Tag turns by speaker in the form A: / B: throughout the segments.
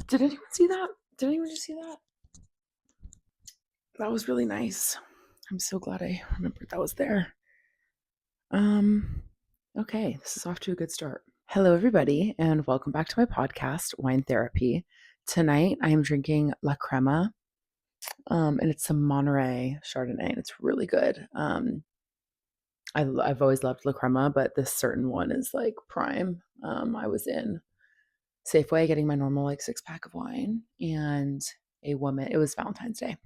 A: Did anyone see that? Did anyone just see that? That was really nice. I'm so glad I remembered that was there. Okay, this is off to a good start. Hello, everybody, and welcome back to my podcast, Wine Therapy. Tonight, I am drinking La Crema, and it's some Monterey Chardonnay, and it's really good. I've always loved La Crema, but this certain one is like prime. I was in Safeway getting my normal like 6-pack of wine, and a woman. It was Valentine's Day,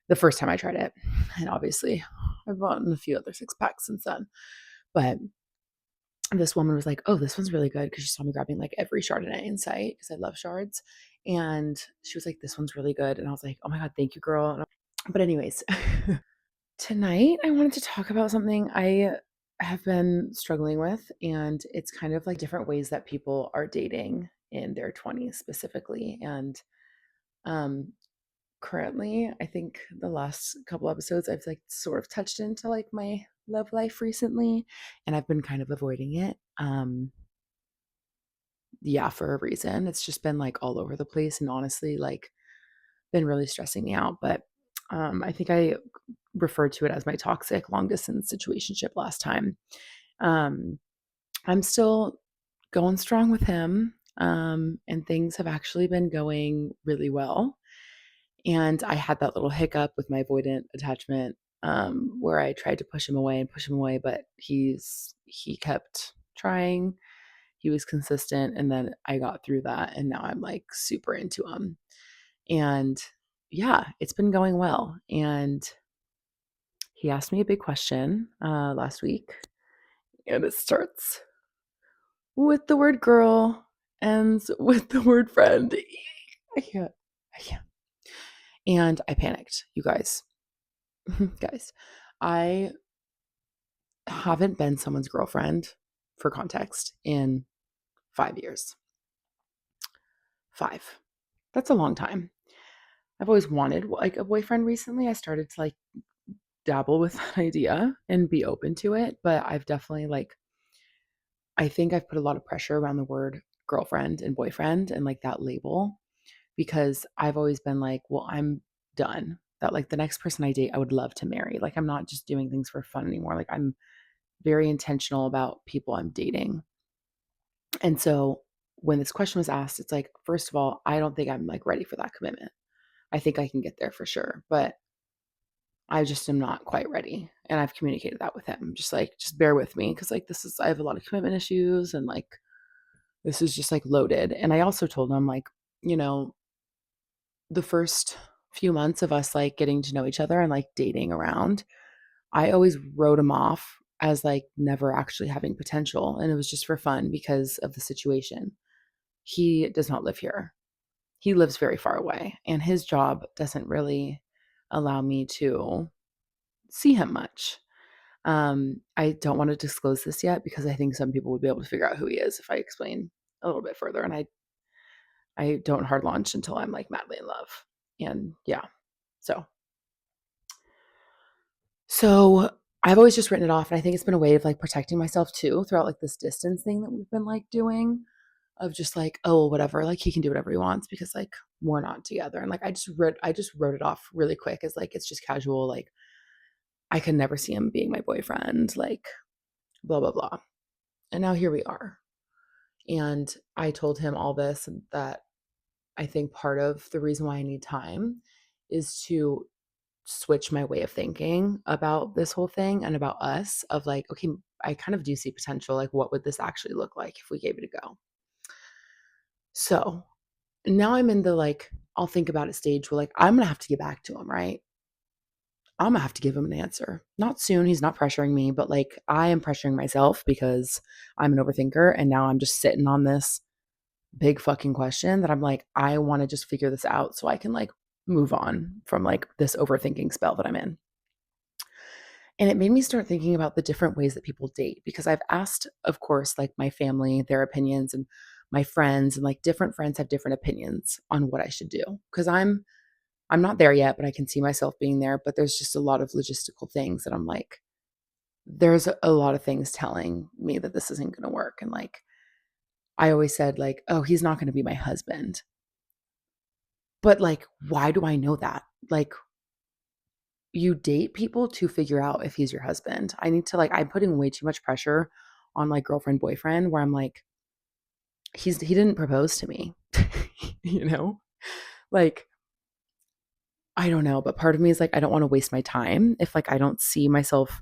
A: the first time I tried it, and obviously I've bought a few other 6-packs since then. But this woman was like, "Oh, this one's really good," because she saw me grabbing like every Chardonnay in sight because I love Chards, and she was like, "This one's really good," and I was like, "Oh my god, thank you, girl." But anyways, tonight I wanted to talk about something I have been struggling with, and it's kind of like different ways that people are dating in their 20s specifically. And um currently, I think the last couple episodes I've like sort of touched into like my love life recently, and I've been kind of avoiding it. Yeah, for a reason. It's just been like all over the place and honestly like been really stressing me out. But I think I referred to it as my toxic long distance situationship last time. Um, I'm still going strong with him, and things have actually been going really well. And I had that little hiccup with my avoidant attachment, where I tried to push him away, but he kept trying. He was consistent, and then I got through that, and now I'm like super into him. And yeah, it's been going well. And he asked me a big question last week, and it starts with the word girl, ends with the word friend. I can't. I can't. And I panicked, you guys. Guys, I haven't been someone's girlfriend, for context, in 5 years. 5. That's a long time. I've always wanted like a boyfriend recently. I started to like dabble with that idea and be open to it, but I've definitely like I think I've put a lot of pressure around the word girlfriend and boyfriend and like that label, because I've always been like, well, I'm done. That like the next person I date, I would love to marry. Like I'm not just doing things for fun anymore. Like I'm very intentional about people I'm dating. And so when this question was asked, it's like, first of all, I don't think I'm like ready for that commitment. I think I can get there for sure, but I just am not quite ready. And I've communicated that with him. Just like, just bear with me. Cause like I have a lot of commitment issues, and like this is just like loaded. And I also told him, like, you know, the first few months of us like getting to know each other and like dating around, I always wrote him off as like never actually having potential. And it was just for fun because of the situation. He does not live here. He lives very far away, and his job doesn't really allow me to see him much. I don't want to disclose this yet because I think some people would be able to figure out who he is if I explain a little bit further. And I don't hard launch until I'm like madly in love. And yeah, so so I've always just written it off, and I think it's been a way of like protecting myself too throughout like this distance thing that we've been like doing, of just like, oh, whatever, like he can do whatever he wants because like we're not together. And like I just wrote it off really quick as like it's just casual, like I can never see him being my boyfriend, like blah blah blah. And now here we are. And I told him all this, and that I think part of the reason why I need time is to switch my way of thinking about this whole thing and about us, of like, okay, I kind of do see potential. Like, what would this actually look like if we gave it a go? So now I'm in the like, I'll think about it stage where like, I'm going to have to get back to him, right? I'm gonna have to give him an answer. Not soon. He's not pressuring me, but like I am pressuring myself because I'm an overthinker. And now I'm just sitting on this big fucking question that I'm like, I want to just figure this out so I can like move on from like this overthinking spell that I'm in. And it made me start thinking about the different ways that people date, because I've asked, of course, like my family, their opinions, and my friends, and like different friends have different opinions on what I should do. Because I'm not there yet, but I can see myself being there. But there's just a lot of logistical things that I'm like, there's a lot of things telling me that this isn't going to work. And like, I always said like, oh, he's not going to be my husband. But like, why do I know that? Like, you date people to figure out if he's your husband. I need to like, I'm putting way too much pressure on like girlfriend, boyfriend, where I'm like, he didn't propose to me, you know? Like, I don't know, but part of me is like, I don't want to waste my time if like I don't see myself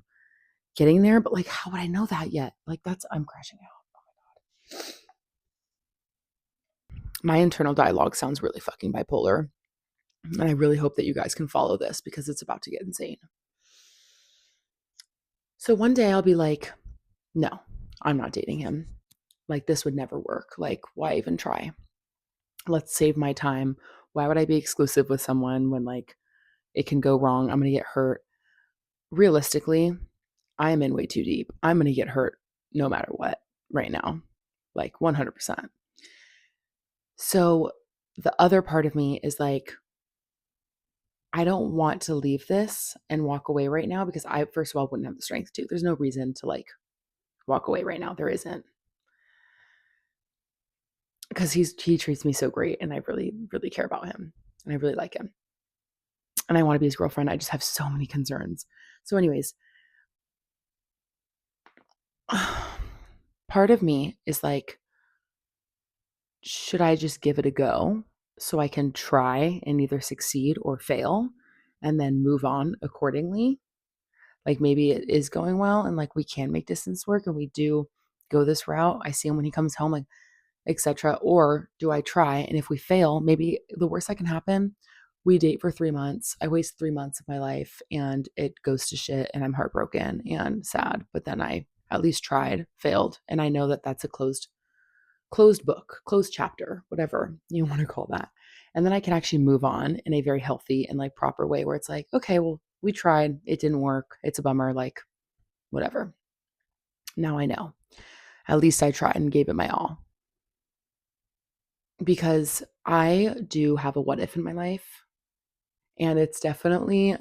A: getting there. But like, how would I know that yet? Like, I'm crashing out. My internal dialogue sounds really fucking bipolar. And I really hope that you guys can follow this because it's about to get insane. So one day I'll be like, no, I'm not dating him. Like, this would never work. Like, why even try? Let's save my time. Why would I be exclusive with someone when like it can go wrong? I'm going to get hurt. Realistically, I am in way too deep. I'm going to get hurt no matter what right now, like 100%. So the other part of me is like, I don't want to leave this and walk away right now because I, first of all, wouldn't have the strength to. There's no reason to like walk away right now. There isn't. Because he treats me so great and I really, really care about him and I really like him. And I want to be his girlfriend. I just have so many concerns. So, anyways, part of me is like, should I just give it a go so I can try and either succeed or fail and then move on accordingly? Like maybe it is going well and like we can make distance work and we do go this route. I see him when he comes home, like, etc. Or do I try? And if we fail, maybe the worst that can happen, we date for 3 months. I waste 3 months of my life and it goes to shit and I'm heartbroken and sad. But then I at least tried, failed. And I know that that's a closed book, closed chapter, whatever you want to call that. And then I can actually move on in a very healthy and like proper way where it's like, okay, well, we tried, it didn't work. It's a bummer, like whatever. Now I know. At least I tried and gave it my all. Because I do have a what if in my life. And it's definitely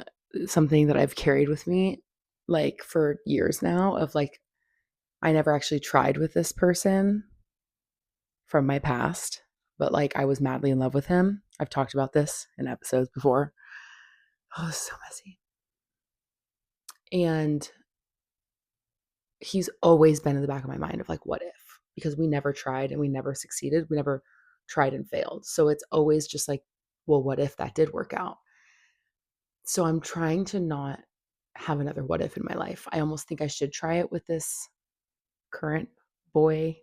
A: something that I've carried with me like for years now of like, I never actually tried with this person from my past, but like I was madly in love with him. I've talked about this in episodes before. Oh, so messy. And he's always been in the back of my mind of like, what if? Because we never tried and we never succeeded. We never tried and failed. So it's always just like, well, what if that did work out? So I'm trying to not have another what if in my life. I almost think I should try it with this current boy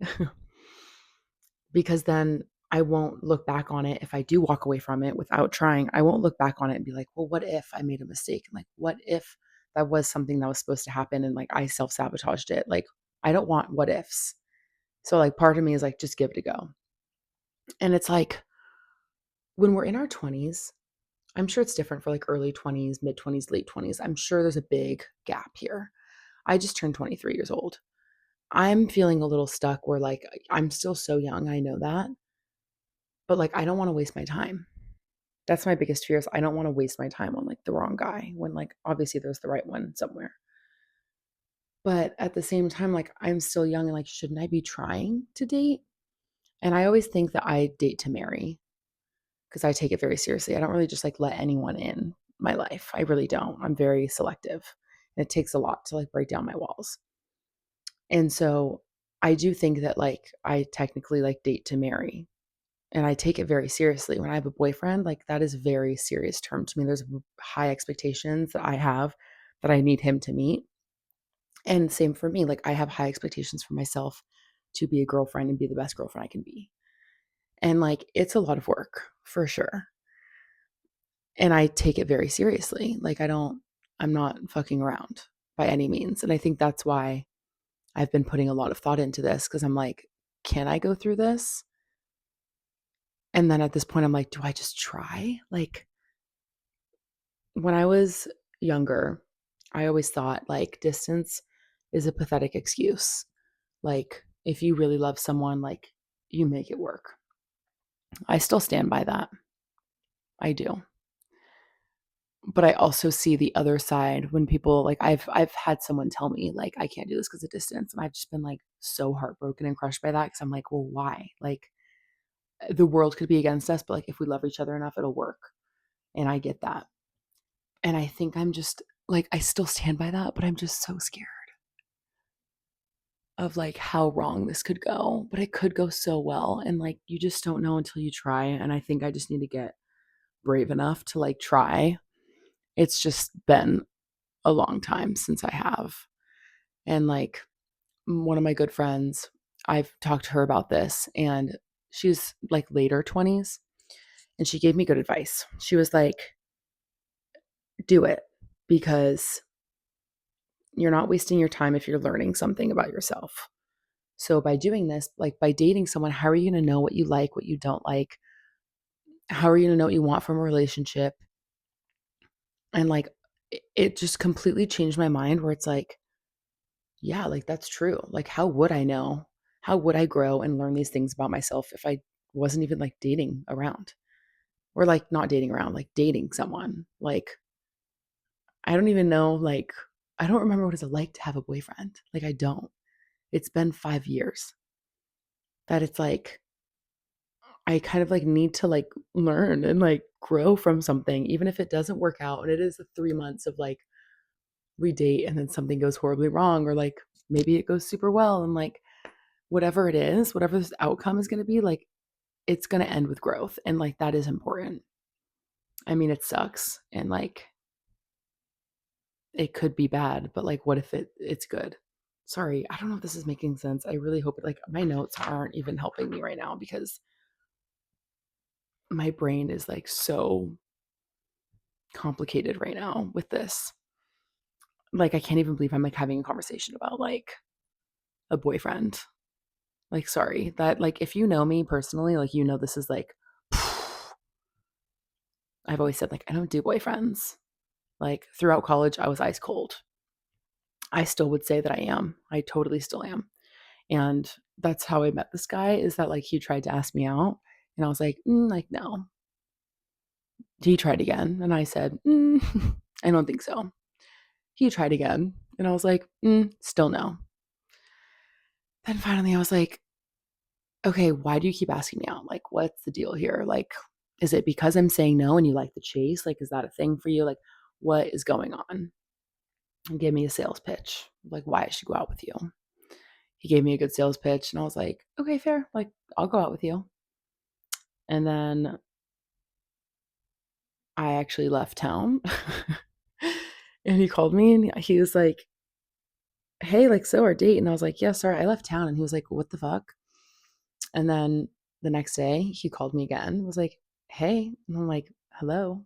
A: because then I won't look back on it. If I do walk away from it without trying, I won't look back on it and be like, well, what if I made a mistake? And like, what if that was something that was supposed to happen and like I self sabotaged it? Like, I don't want what ifs. So, like, part of me is like, just give it a go. And it's like when we're in our 20s, I'm sure it's different for like early 20s, mid 20s, late 20s. I'm sure there's a big gap here. I just turned 23 years old. I'm feeling a little stuck where like I'm still so young, I know that, but like I don't want to waste my time. That's my biggest fear is I don't want to waste my time on like the wrong guy when like obviously there's the right one somewhere. But at the same time, like I'm still young and like shouldn't I be trying to date? And I always think that I date to marry because I take it very seriously. I don't really just like let anyone in my life. I really don't. I'm very selective. And it takes a lot to like break down my walls. And so I do think that like I technically like date to marry and I take it very seriously. When I have a boyfriend, like that is a very serious term to me. There's high expectations that I have that I need him to meet. And same for me. Like I have high expectations for myself to be a girlfriend and be the best girlfriend I can be. And like it's a lot of work for sure. And I take it very seriously. Like I'm not fucking around by any means. And I think that's why I've been putting a lot of thought into this because I'm like, can I go through this? And then at this point, I'm like, do I just try? Like when I was younger, I always thought like distance is a pathetic excuse. Like if you really love someone, like you make it work. I still stand by that. I do. But I also see the other side when people like I've had someone tell me like I can't do this because of distance and I've just been like so heartbroken and crushed by that because I'm like, well, why? Like the world could be against us, but like if we love each other enough, it'll work. And I get that. And I think I'm just like, I still stand by that, but I'm just so scared of like how wrong this could go. But it could go so well. And like, you just don't know until you try. And I think I just need to get brave enough to like try. It's just been a long time since I have. And like, one of my good friends, I've talked to her about this, and she's like later 20s, and she gave me good advice. She was like, do it, because you're not wasting your time if you're learning something about yourself. So by doing this, like by dating someone, how are you going to know what you like, what you don't like? How are you going to know what you want from a relationship? And like, it just completely changed my mind, where it's like, yeah, like that's true. Like, how would I know? How would I grow and learn these things about myself if I wasn't even like dating around, or like not dating around, like dating someone? Like, I don't even know. Like, I don't remember what it's like to have a boyfriend. Like, I don't. It's been 5 years that it's like, I kind of like need to like learn and like grow from something, even if it doesn't work out. And it is the 3 months of like, we date and then something goes horribly wrong, or like maybe it goes super well. And like, whatever it is, whatever this outcome is going to be, like, it's going to end with growth. And like, that is important. I mean, it sucks. And like, it could be bad, but like, what if it's good? Sorry, I don't know if this is making sense. I really hope it, like, my notes aren't even helping me right now, because my brain is like so complicated right now with this. Like, I can't even believe I'm like having a conversation about like a boyfriend. Like, sorry, that like, if you know me personally, like, you know, this is like, I've always said like, I don't do boyfriends. Like, throughout college, I was ice cold. I still would say that I am. I totally still am. And that's how I met this guy, is that like, he tried to ask me out, and I was like, like, no. He tried again, and I said, I don't think so. He tried again, and I was like, still no. Then finally I was like, okay, why do you keep asking me out? Like, what's the deal here? Like, is it because I'm saying no and you like the chase? Like, is that a thing for you? Like, what is going on? And gave me a sales pitch, like why I should go out with you. He gave me a good sales pitch, and I was like, okay, fair. Like, I'll go out with you. And then I actually left town. And he called me, and he was like, hey, like, so our date. And I was like, yeah, sorry, I left town. And he was like, what the fuck? And then the next day he called me again, was like, hey. And I'm like, hello,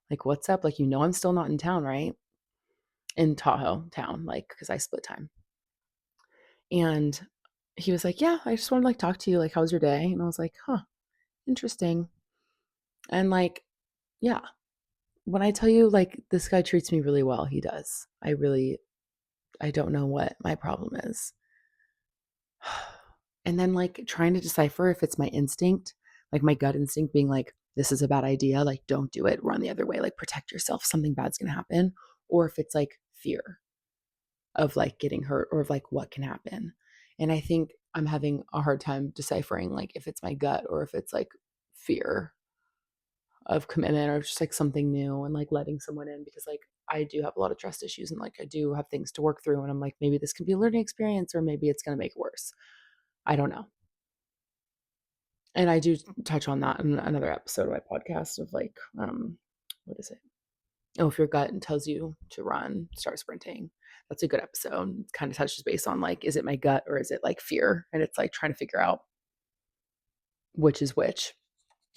A: like, what's up? Like, I'm still not in town, right? In Tahoe town, like, because I split time. And he was like, yeah, I just want to like talk to you. Like, how's your day? And I was like, huh, interesting. And like, yeah, when I tell you, like, this guy treats me really well, he does. I don't know what my problem is. And then like, trying to decipher if it's my instinct, like my gut instinct being like, this is a bad idea, like, don't do it, run the other way, like, protect yourself, something bad's gonna happen. Or if it's like fear of like getting hurt, or of like what can happen. And I think I'm having a hard time deciphering like if it's my gut, or if it's like fear of commitment, or just like something new, and like letting someone in, because like, I do have a lot of trust issues, and like, I do have things to work through, and I'm like, maybe this can be a learning experience, or maybe it's going to make it worse. I don't know. And I do touch on that in another episode of my podcast, of like, what is it? Oh, if your gut tells you to run, start sprinting. That's a good episode. It kind of touches base on like, is it my gut, or is it like fear? And it's like trying to figure out which is which,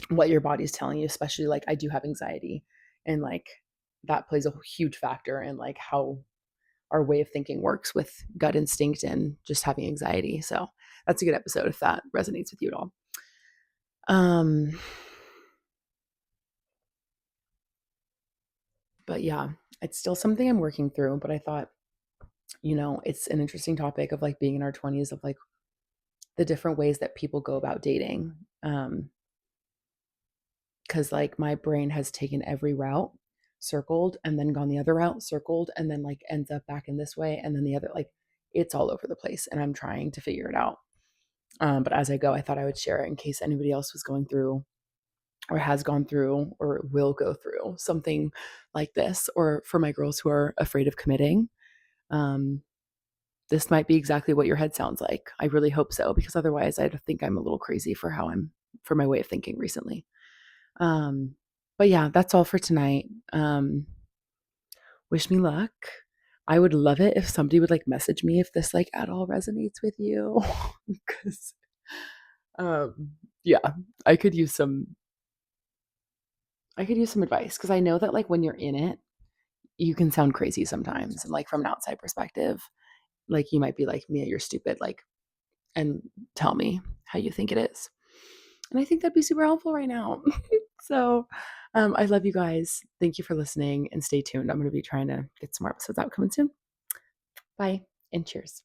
A: what your body's telling you. Especially like, I do have anxiety, and like, that plays a huge factor in like how our way of thinking works with gut instinct and just having anxiety. So that's a good episode if that resonates with you at all. Um, but yeah, it's still something I'm working through. But I thought, it's an interesting topic of like being in our 20s, of like the different ways that people go about dating. Because like, my brain has taken every route, circled, and then gone the other route, circled, and then like ends up back in this way, and then the other, like, it's all over the place, and I'm trying to figure it out. But as I go, I thought I would share it in case anybody else was going through or has gone through or will go through something like this, or for my girls who are afraid of committing. Um, this might be exactly what your head sounds like. I really hope so, because otherwise I think I'm a little crazy for my way of thinking recently. Um, but yeah, that's all for tonight. Wish me luck. I would love it if somebody would like message me if this like at all resonates with you. Because um yeah, I could use some advice, because I know that like when you're in it, you can sound crazy sometimes. And like from an outside perspective, like you might be like, Mia, you're stupid, like, and tell me how you think it is. And I think that'd be super helpful right now. So I love you guys. Thank you for listening, and stay tuned. I'm going to be trying to get some more episodes out coming soon. Bye and cheers.